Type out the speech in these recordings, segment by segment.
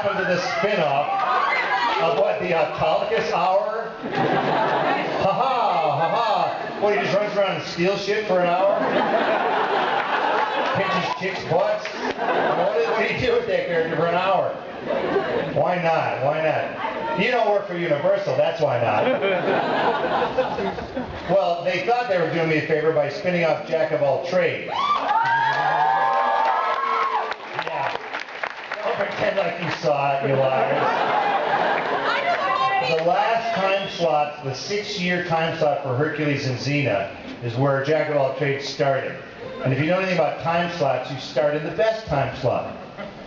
happened to the spin-off of what, the Autolycus Hour? Ha-ha. What, he just runs around and steals shit for an hour? Pinches chicks' butts? What do you do with that character for an hour? Why not? Why not? You don't work for Universal, that's why not. Well, they thought they were doing me a favor by spinning off Jack of all trades. Yeah. Don't pretend like you saw it, you liars. The last time slot, the 6-year time slot for Hercules and Xena, is where Jack of all trades started. And if you know anything about time slots, you start in the best time slot.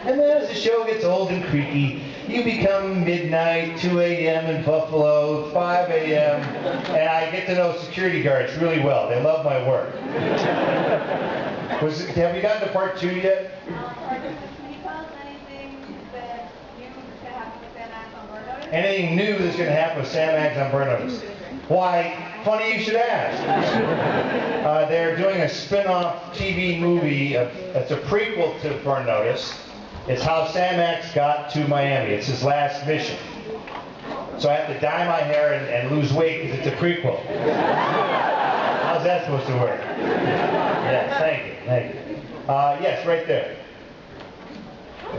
And then as the show gets old and creaky, you become midnight, 2 a.m. in Buffalo, 5 a.m., and I get to know security guards really well. They love my work. Have you gotten to part 2 yet? Can you tell us anything that new that's going to happen with Sam Axe on Burn Notice? Anything new that's going to happen with Sam Axe on Burn Notice? Why, funny you should ask. They're doing a spin-off TV movie. It's a prequel to Burn Notice. It's how Sam Axe got to Miami. It's his last mission. So I have to dye my hair and lose weight because it's a prequel. How's that supposed to work? Yes, thank you, thank you. Yes, right there.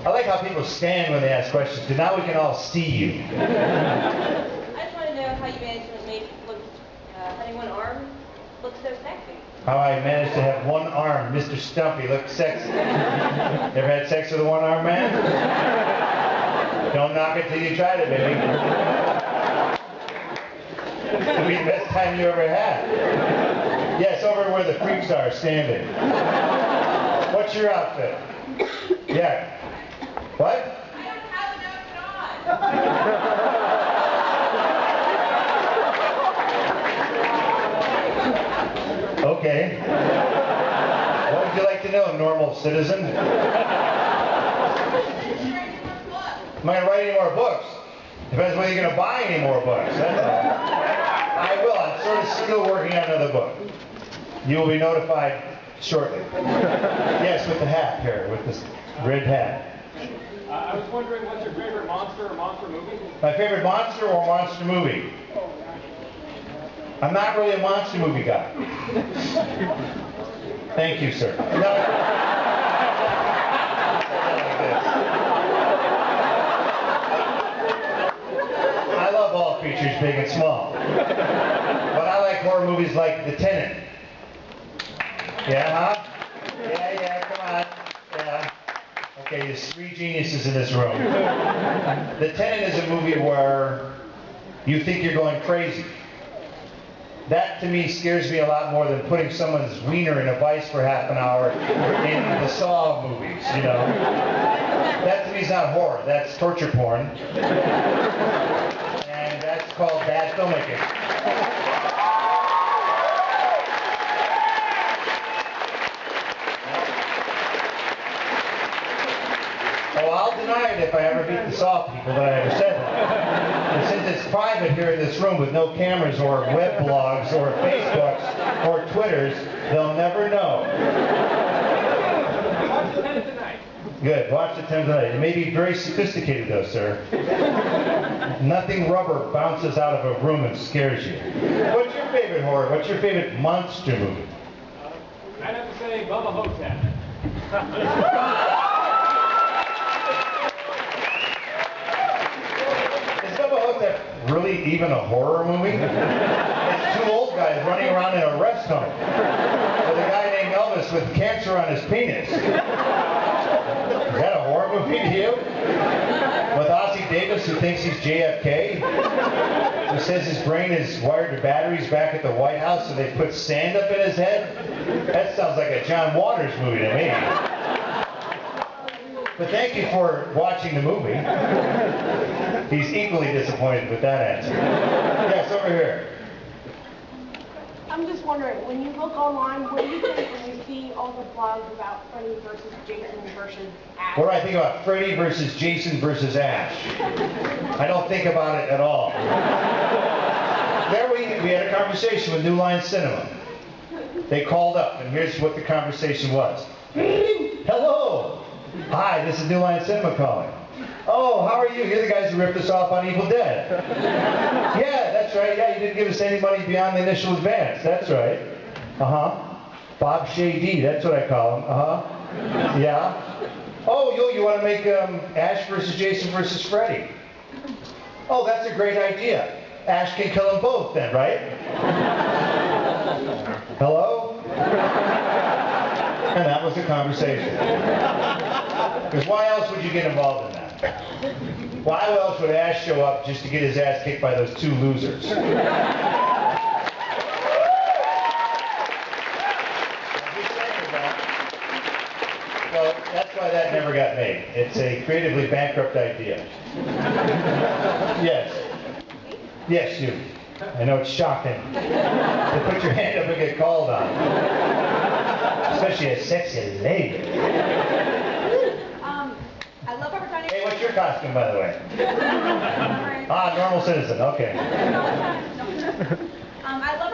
I like how people stand when they ask questions, because now we can all see you. I just want to know how you managed to make having one arm look so sexy. How I managed to have one arm, Mr. Stumpy, look sexy. Ever had sex with a one-armed man? Don't knock it till you tried it, baby. It'll be the best time you ever had. Yes, over where the freaks are standing. What's your outfit? Yeah. What? I don't have an outfit on. Okay. What would you like to know, normal citizen? Am I going to write any more books? Depends whether you're going to buy any more books. That's all. I will. I'm sort of still working on another book. You will be notified shortly. Yes, with the hat here, with this red hat. I was wondering, what's your favorite monster or monster movie? My favorite monster or monster movie? I'm not really a monster movie guy. Thank you, sir. No. I love all creatures, big and small. But I like horror movies like The Tenant. Yeah, huh? Yeah, come on. Yeah. Okay, there's 3 geniuses in this room. The Tenant is a movie where you think you're going crazy. That, to me, scares me a lot more than putting someone's wiener in a vice for half an hour in the Saw movies, you know. That, to me, is not horror. That's torture porn. And that's called bad filmmaking. Oh, I'll deny it if I ever beat the Saw people that I ever said that. And since it's private here in this room with no cameras or web blogs or Facebooks or Twitters, they'll never know. Watch the 10 tonight. Good. Watch the 10 tonight. It may be very sophisticated, though, sir. Nothing rubber bounces out of a room and scares you. What's your favorite horror? What's your favorite monster movie? I'd have to say Bubba Hotep. Really even a horror movie? It's 2 old guys running around in a rest home with a guy named Elvis with cancer on his penis. Is that a horror movie to you? With Ossie Davis, who thinks he's JFK, who says his brain is wired to batteries back at the White House, so they put sand up in his head? That sounds like a John Waters movie to me. But thank you for watching the movie. He's equally disappointed with that answer. Yes, over here. I'm just wondering, when you look online, what do you think when you see all the blogs about Freddy versus Jason versus Ash? What do I think about Freddy versus Jason versus Ash? I don't think about it at all. There we had a conversation with New Line Cinema. They called up, and here's what the conversation was. Hello. Hi, this is New Line Cinema calling. Oh, how are you? You're the guys who ripped us off on Evil Dead. Yeah, that's right. Yeah, you didn't give us any money beyond the initial advance. That's right. Bob Shady, that's what I call him. Yeah. Oh, you want to make Ash versus Jason versus Freddy. Oh, that's a great idea. Ash can kill them both then, right? Hello? And that was the conversation. Because why else would you get involved in that? Why else would Ash show up just to get his ass kicked by those two losers? So that's why that never got made. It's a creatively bankrupt idea. Yes. Yes, you. I know it's shocking to put your hand up and get called on. Especially a sexy lady. I love Robert Downey. Hey, what's your costume, by the way? Normal citizen, okay. I love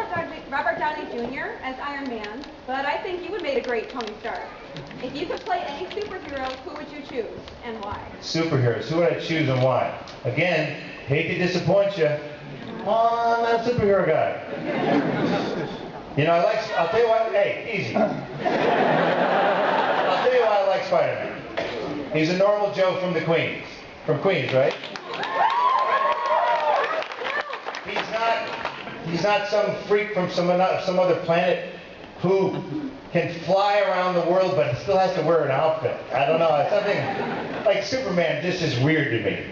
Robert Downey Jr. as Iron Man, but I think you would make a great Tony Stark. If you could play any superhero, who would you choose and why? Superheroes, who would I choose and why? Again, hate to disappoint you. Oh, I'm not a superhero guy. You know, I'll tell you what, hey, easy. I'll tell you why I like Spider-Man. He's a normal Joe from Queens, right? He's not some freak from some other planet who can fly around the world but still has to wear an outfit. I don't know, it's something like Superman just is weird to me.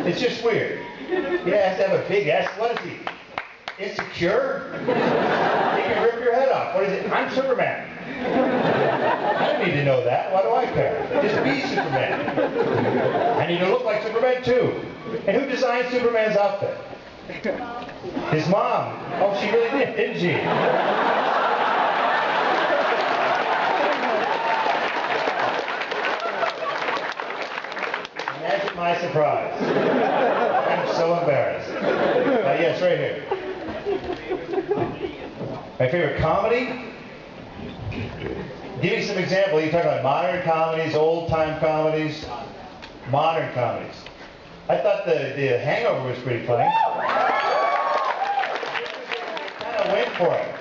It's just weird. He has to have a big ass. What is he? Insecure? He can rip your head off. What is it? I'm Superman. I don't need to know that. Why do I care? Just be Superman. I need to look like Superman too. And who designed Superman's outfit? His mom. Oh, she really did, didn't she? Imagine my surprise. I'm so embarrassed. Yes, right here. My favorite comedy? Give me some examples. You're talking about modern comedies, old-time comedies, modern comedies. I thought the Hangover was pretty funny. Kind of went for it.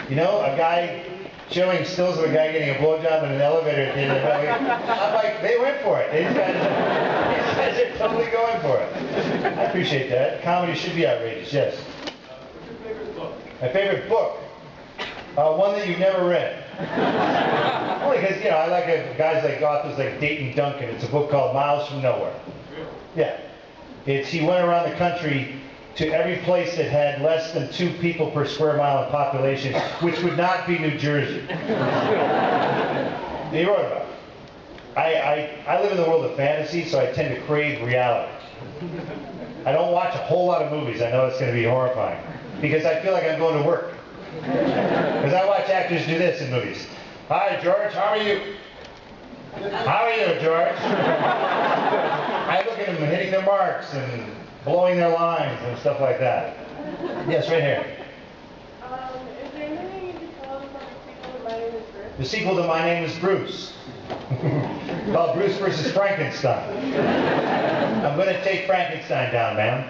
You know, a guy showing stills of a guy getting a blowjob in an elevator at the end of the movie. I'm like, they went for it. These guys are totally going for it. I appreciate that. Comedy should be outrageous, yes. My favorite book? One that you've never read. Only because, you know, I like guys like authors like Dayton Duncan. It's a book called Miles from Nowhere. Yeah. He went around the country to every place that had less than 2 people per square mile in population, which would not be New Jersey. He wrote about it. I live in the world of fantasy, so I tend to crave reality. I don't watch a whole lot of movies. I know it's going to be horrifying. Because I feel like I'm going to work. Because I watch actors do this in movies. Hi, George. How are you? How are you, George? I look at them hitting their marks and blowing their lines and stuff like that. Yes, right here. Is there anything you can tell us about The sequel to My Name is Bruce. Called Bruce versus Frankenstein. I'm going to take Frankenstein down, ma'am.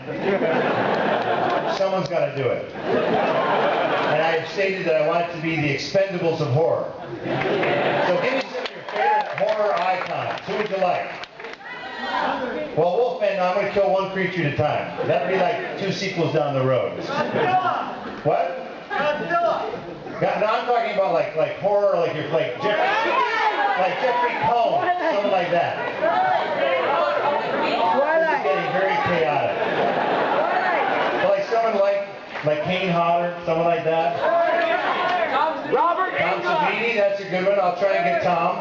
Someone's got to do it. And I have stated that I want it to be the Expendables of horror. So give me some of your favorite horror icons. Who would you like? Well, Wolfman, I'm going to kill one creature at a time. That would be like 2 sequels down the road. What? No, I'm talking about like horror, like Jeffrey Combs, something like that. This is getting very chaotic. Like someone like Kane Hodder, someone like that. Tom Savini, that's a good one. I'll try and get Tom.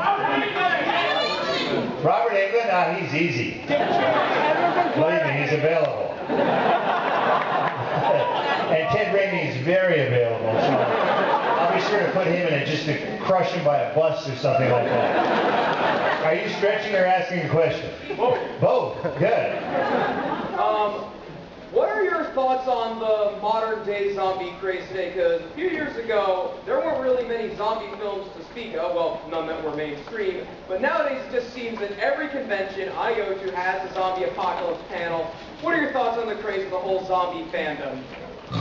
Robert Englund, he's easy. Believe me, he's available. And Ted Raimi's very available. So I'll be sure to put him in it just to crush him by a bus or something like that. Are you stretching or asking a question? Both. Both. Good. what are your thoughts on the modern day zombie craze today? Because a few years ago, there weren't really many zombie films to speak of, well, none that were mainstream, but nowadays it just seems that every convention I go to has a zombie apocalypse panel. What are your thoughts on the craze of the whole zombie fandom? Good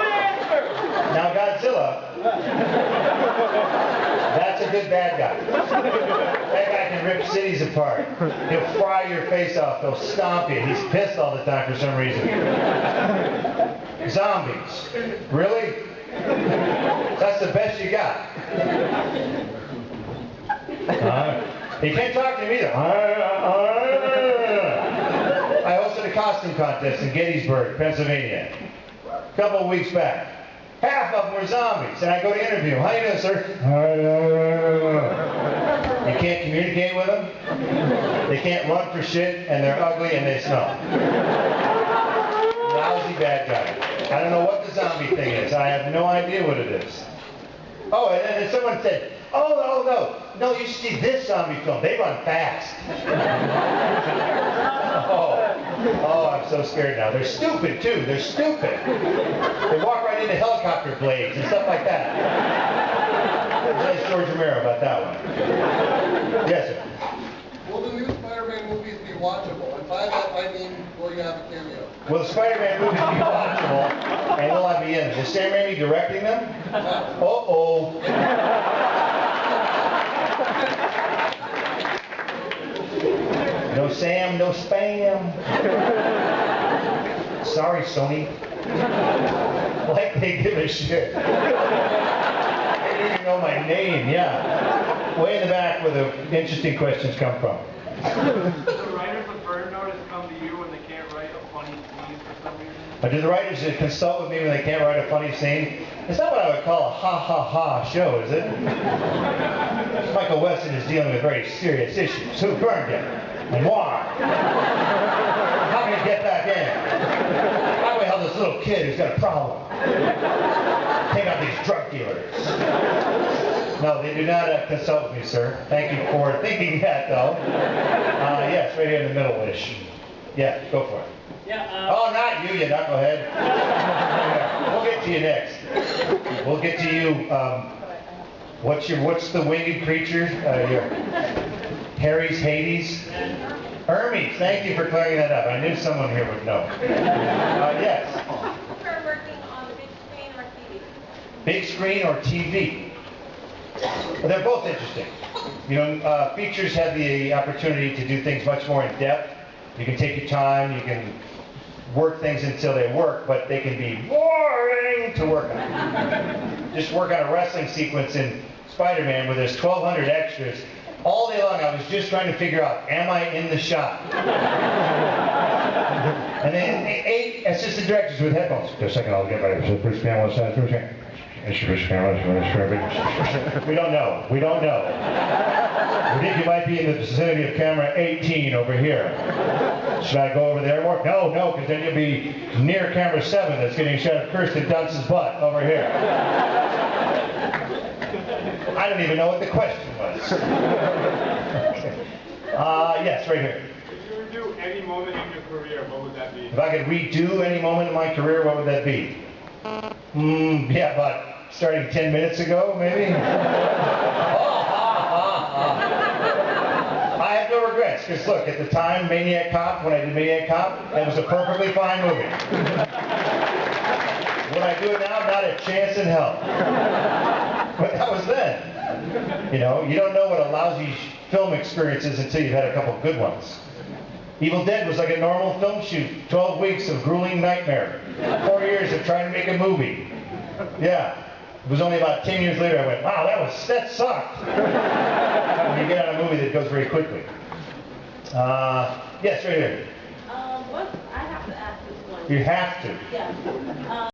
answer! Now Godzilla, that's a good bad guy. That guy can rip cities apart. He'll fry your face off. He'll stomp you. He's pissed all the time for some reason. Zombies. Really? That's the best you got. You can't talk to him either. I hosted a costume contest in Gettysburg, Pennsylvania, a couple of weeks back. Half of them were zombies, and I go to interview them. How you doing, sir? You can't communicate with them. They can't run for shit, and they're ugly, and they smell. Lousy bad guy. I don't know what the zombie thing is. I have no idea what it is. Oh, and then someone said, no, you should see this zombie film. They run fast. Oh, I'm so scared now. They're stupid, too. They're stupid. They walk right into helicopter blades and stuff like that. Nice George Romero about that one. Yes, sir. Will the new Spider-Man movies be watchable? And by that, I mean, will you have a cameo? Will the Spider-Man movies be watchable, and will I be in them? Is Sam Raimi directing them? Uh-oh. No Sam, no spam. Sorry, Sony. Like they give a shit. They didn't even know my name, yeah. Way in the back where the interesting questions come from. Do the writers of Burn Notice come to you when they can't write a funny scene for some reason? Do the writers consult with me when they can't write a funny scene? It's not what I would call a ha-ha-ha show, is it? Michael Weston is dealing with very serious issues. Who burned him? And why? How can he get back in? How do we help this little kid who's got a problem? Take out these drug dealers. No, they do not consult with me, sir. Thank you for thinking that, though. Yes, right here in the middle-ish. Yeah, go for it. Yeah, Oh, not you knucklehead. We'll get to you next. We'll get to you. What's the winged creature? Your Harry's Hades? Hermes. Thank you for clearing that up. I knew someone here would know. Yes. Do you prefer working on the big screen or TV? Big screen or TV? Well, they're both interesting. You know, features have the opportunity to do things much more in depth. You can take your time. You can work things until they work, but they can be boring to work on. Just work on a wrestling sequence in Spider-Man where there's 1,200 extras. All day long I was just trying to figure out, am I in the shot? And then 8 assistant directors with headphones. Just a second, I'll get ready. Bruce Campbell, we don't know. We don't know. We think you might be in the vicinity of camera 18 over here. Should I go over there more? No, because then you'll be near camera 7 that's getting a shot of Kirsten Dunst's butt over here. I don't even know what the question was. Yes, right here. If you were to do any moment in your career, what would that be? If I could redo any moment in my career, what would that be? Yeah, about starting 10 minutes ago, maybe? I have no regrets, because look, at the time, Maniac Cop, when I did Maniac Cop, that was a perfectly fine movie. Would I do it now? Not a chance in hell. But that was then. You know, you don't know what a lousy film experience is until you've had a couple good ones. Evil Dead was like a normal film shoot. 12 weeks of grueling nightmare. 4 years of trying to make a movie. Yeah. It was only about 10 years later I went, wow, that sucked. When you get on a movie that goes very quickly. Yes, right here. I have to ask this one. You have to. Yeah.